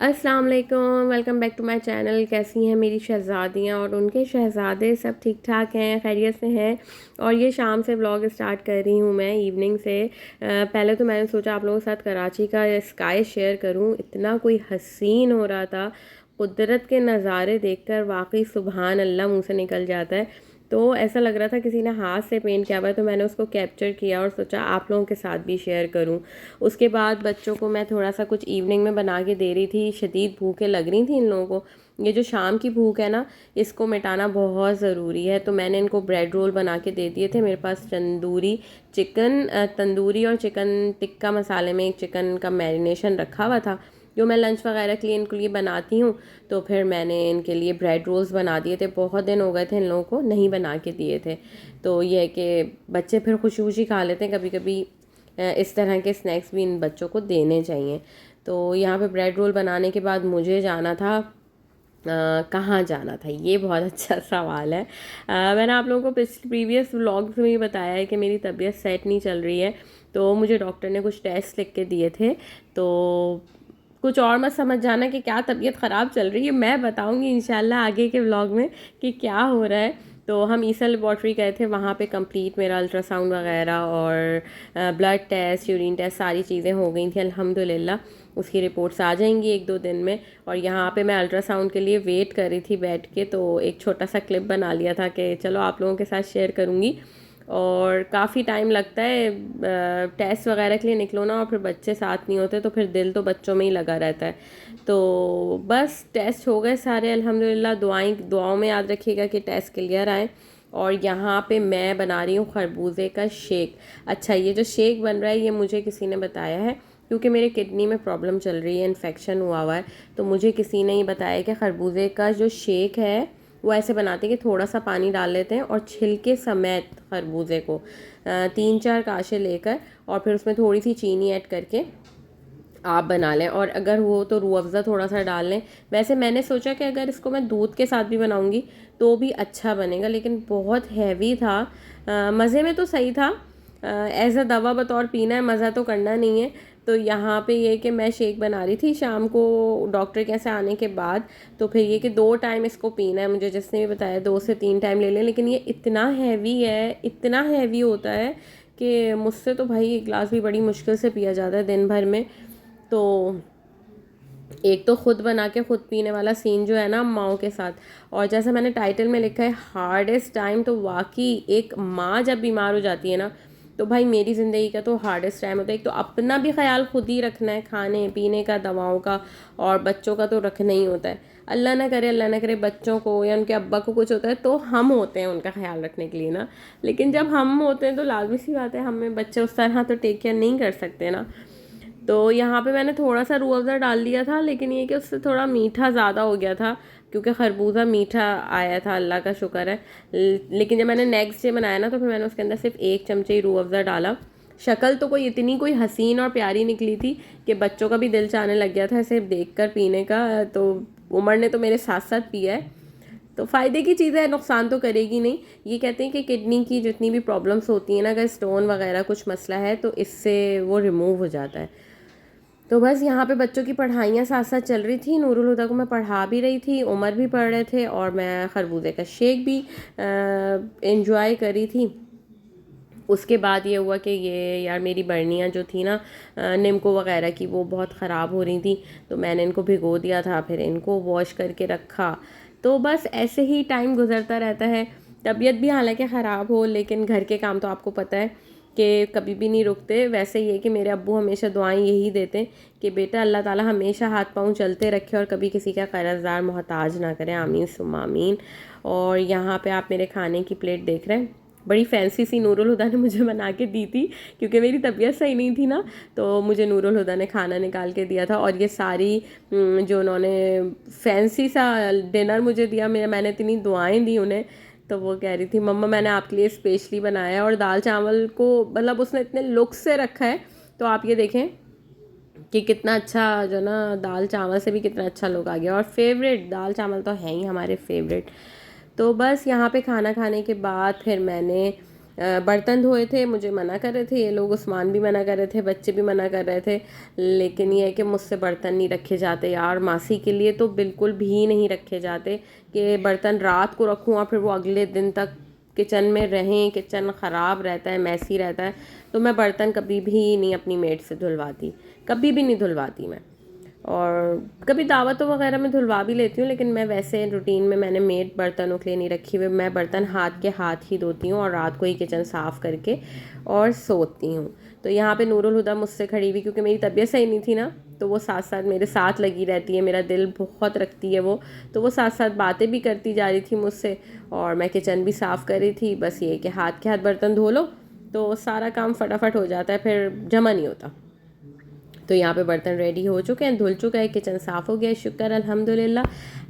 अस्सलाम वालेकुम, welcome back to my channel. कैसी हैं मेरी शहज़ादियाँ और उनके शहज़ादे? सब ठीक ठाक हैं, खैरियत से हैं। और ये शाम से व्लॉग स्टार्ट कर रही हूँ मैं, इवनिंग से। पहले तो मैंने सोचा आप लोगों के साथ कराची का स्काई शेयर करूँ। इतना कोई हसीन हो रहा था, कुदरत के नज़ारे देखकर वाकई सुबहान अल्लाह मुँह से निकल जाता है। तो ऐसा लग रहा था किसी ने हाथ से पेंट किया हुआ है, तो मैंने उसको कैप्चर किया और सोचा आप लोगों के साथ भी शेयर करूं। उसके बाद बच्चों को मैं थोड़ा सा कुछ इवनिंग में बना के दे रही थी। शदीद भूखें लग रही थी इन लोगों को। ये जो शाम की भूख है ना, इसको मिटाना बहुत ज़रूरी है। तो मैंने इनको ब्रेड रोल बना के दे दिए थे। मेरे पास तंदूरी और चिकन टिक्का मसाले में एक चिकन का मैरिनेशन रखा हुआ था, जो मैं लंच वगैरह के लिए इनके लिए बनाती हूँ। तो फिर मैंने इनके लिए ब्रेड रोल्स बना दिए थे। बहुत दिन हो गए थे इन लोगों को नहीं बना के दिए थे। तो ये है कि बच्चे फिर खुशी खुशी खा लेते हैं। कभी कभी इस तरह के स्नैक्स भी इन बच्चों को देने चाहिए। तो यहाँ पे ब्रेड रोल बनाने के बाद मुझे जाना था, कहाँ जाना था, ये बहुत अच्छा सवाल है। मैंने आप लोगों को प्रीवियस व्लॉग्स में ही बताया है कि मेरी तबीयत सेट नहीं चल रही है। तो मुझे डॉक्टर ने कुछ टेस्ट लिख के दिए थे। तो कुछ और मत समझ जाना कि क्या तबीयत ख़राब चल रही है, मैं बताऊंगी इंशाल्लाह आगे के व्लॉग में कि क्या हो रहा है। तो हम ईसा लेबॉर्ट्री गए थे, वहाँ पे कंप्लीट मेरा अल्ट्रासाउंड वगैरह और ब्लड टेस्ट, यूरिन टेस्ट, सारी चीज़ें हो गई थी अल्हम्दुलिल्लाह। उसकी रिपोर्ट्स आ जाएंगी 1-2 दिन में। और यहाँ पे मैं अल्ट्रासाउंड के लिए वेट कर रही थी बैठ के, तो एक छोटा सा क्लिप बना लिया था कि चलो आप लोगों के साथ शेयर करूँगी। और काफ़ी टाइम लगता है टेस्ट वगैरह के लिए निकलो ना, और फिर बच्चे साथ नहीं होते तो फिर दिल तो बच्चों में ही लगा रहता है। तो बस टेस्ट हो गए सारे अल्हम्दुलिल्लाह। दुआओं में याद रखिएगा कि टेस्ट क्लियर आए। और यहाँ पे मैं बना रही हूँ खरबूजे का शेक। अच्छा, ये जो शेक बन रहा है ये मुझे किसी ने बताया है, क्योंकि मेरे किडनी में प्रॉब्लम चल रही है, इन्फेक्शन हुआ हुआ है। तो मुझे किसी ने ये बताया कि खरबूजे का जो शेक है वो ऐसे बनाते हैं कि थोड़ा सा पानी डाल लेते हैं और छिलके समेत खरबूजे को 3-4 काशे लेकर और फिर उसमें थोड़ी सी चीनी ऐड करके आप बना लें। और अगर हो तो रूह अफ़ज़ा थोड़ा सा डाल लें। वैसे मैंने सोचा कि अगर इसको मैं दूध के साथ भी बनाऊंगी तो भी अच्छा बनेगा, लेकिन बहुत हैवी था। मज़े में तो सही था, एज़ अ दवा बतौर पीना है, मज़ा तो करना नहीं है। तो यहाँ पे ये कि मैं शेक बना रही थी शाम को डॉक्टर के से आने के बाद। तो फिर ये कि 2 टाइम इसको पीना है, मुझे जिसने भी बताया 2 से 3 टाइम ले लें। लेकिन ये इतना हैवी है, इतना हैवी होता है कि मुझसे तो भाई एक गिलास भी बड़ी मुश्किल से पिया जाता है दिन भर में। तो एक तो खुद बना के खुद पीने वाला सीन जो है ना माओ के साथ, और जैसे मैंने टाइटल में लिखा है हार्डेस्ट टाइम, तो वाकई एक माँ जब बीमार हो जाती है ना, तो भाई मेरी ज़िंदगी का तो हार्डेस्ट टाइम होता है। एक तो अपना भी ख्याल खुद ही रखना है, खाने पीने का, दवाओं का, और बच्चों का तो रखना ही होता है। अल्लाह ना करे बच्चों को या उनके अब्बा को कुछ होता है तो हम होते हैं उनका ख्याल रखने के लिए ना। लेकिन जब हम होते हैं तो लाजमी सी बात है हमें बच्चे उस तरह तो टेक केयर नहीं कर सकते ना। तो यहाँ पे मैंने थोड़ा सा रूह अफ़ज़ा डाल दिया था, लेकिन ये कि उससे थोड़ा मीठा ज़्यादा हो गया था, क्योंकि खरबूजा मीठा आया था, अल्लाह का शुक्र है। लेकिन जब मैंने नेक्स्ट डे बनाया ना तो फिर मैंने उसके अंदर सिर्फ 1 चमचे ही रूह अफ़ज़ा डाला। शक्ल तो कोई हसीन और प्यारी निकली थी कि बच्चों का भी दिल चाहने लग गया था इसे देख कर पीने का। तो उमर ने तो मेरे साथ साथ पिया है। तो फ़ायदे की चीज़ है, नुकसान तो करेगी नहीं। ये कहते हैं कि किडनी की जितनी भी प्रॉब्लम्स होती हैं ना, अगर स्टोन वगैरह कुछ मसला है तो इससे वो रिमूव हो जाता है। तो बस यहाँ पे बच्चों की पढ़ाइयाँ साथ साथ चल रही थी। नूरुल हुदा को मैं पढ़ा भी रही थी, उमर भी पढ़ रहे थे, और मैं खरबूजे का शेक भी इंजॉय करी थी। उसके बाद ये हुआ कि ये यार मेरी बर्नियाँ जो थी ना निम्को वगैरह की, वो बहुत ख़राब हो रही थी। तो मैंने इनको भिगो दिया था, फिर इनको वॉश करके रखा। तो बस ऐसे ही टाइम गुजरता रहता है। तबीयत भी हालांकि ख़राब हो, लेकिन घर के काम तो आपको पता है कि कभी भी नहीं रुकते। वैसे ये कि मेरे अब्बू हमेशा दुआएं यही देते हैं कि बेटा अल्लाह ताला हमेशा हाथ पाँव चलते रखे और कभी किसी का कर्ज़दार मोहताज ना करे, आमीन सुम्मा आमीन। और यहाँ पे आप मेरे खाने की प्लेट देख रहे हैं, बड़ी फैंसी सी नूरुल हुदा ने मुझे बना के दी थी, क्योंकि मेरी तबीयत सही नहीं थी ना। तो मुझे नूरुल हुदा ने खाना निकाल के दिया था, और ये सारी जो उन्होंने फैंसी सा डिनर मुझे दिया, मैंने इतनी दुआएं दी उन्हें। तो वो कह रही थी मम्मा मैंने आपके लिए स्पेशली बनाया है, और दाल चावल को मतलब उसने इतने लुक से रखा है। तो आप ये देखें कि कितना अच्छा जो ना दाल चावल से भी कितना अच्छा लुक आ गया। और फेवरेट दाल चावल तो है ही हमारे फेवरेट। तो बस यहाँ पे खाना खाने के बाद फिर मैंने बर्तन धोए थे, मुझे मना कर रहे थे ये लोग, उस्मान भी मना कर रहे थे, बच्चे भी मना कर रहे थे, लेकिन ये है कि मुझसे बर्तन नहीं रखे जाते यार। मासी के लिए तो बिल्कुल भी नहीं रखे जाते कि बर्तन रात को रखूँ और फिर वो अगले दिन तक किचन में रहें, किचन ख़राब रहता है, मैसी रहता है। तो मैं बर्तन कभी भी नहीं अपनी मेड से धुलवाती, कभी भी नहीं धुलवाती मैं। और कभी दावतों वगैरह में धुलवा भी लेती हूँ, लेकिन मैं वैसे रूटीन में मैंने मेड बर्तनों के लिए नहीं रखी हुई। मैं बर्तन हाथ के हाथ ही धोती हूँ और रात को ही किचन साफ़ करके और सोती हूँ। तो यहाँ पे नूरुल हुदा मुझसे खड़ी हुई, क्योंकि मेरी तबीयत सही नहीं थी ना, तो वो साथ साथ मेरे साथ लगी रहती है, मेरा दिल बहुत रखती है वो, तो वो साथ साथ बातें भी करती जा रही थी मुझसे और मैं किचन भी साफ़ कर रही थी। बस ये कि हाथ के हाथ बर्तन धो लो तो सारा काम फटाफट हो जाता है, फिर जमा नहीं होता। तो यहाँ पे बर्तन रेडी हो चुके हैं, धुल चुका है, किचन साफ़ हो गया है, शुक्र अल्हम्दुलिल्लाह।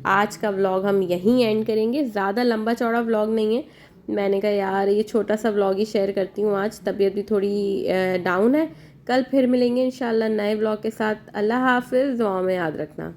आज का व्लॉग हम यहीं एंड करेंगे, ज़्यादा लंबा चौड़ा व्लॉग नहीं है। मैंने कहा यार ये छोटा सा व्लॉग ही शेयर करती हूँ आज, तबीयत भी थोड़ी डाउन है। कल फिर मिलेंगे इंशाल्लाह नए व्लॉग के साथ। अल्लाह हाफिज़, दुआ में याद रखना।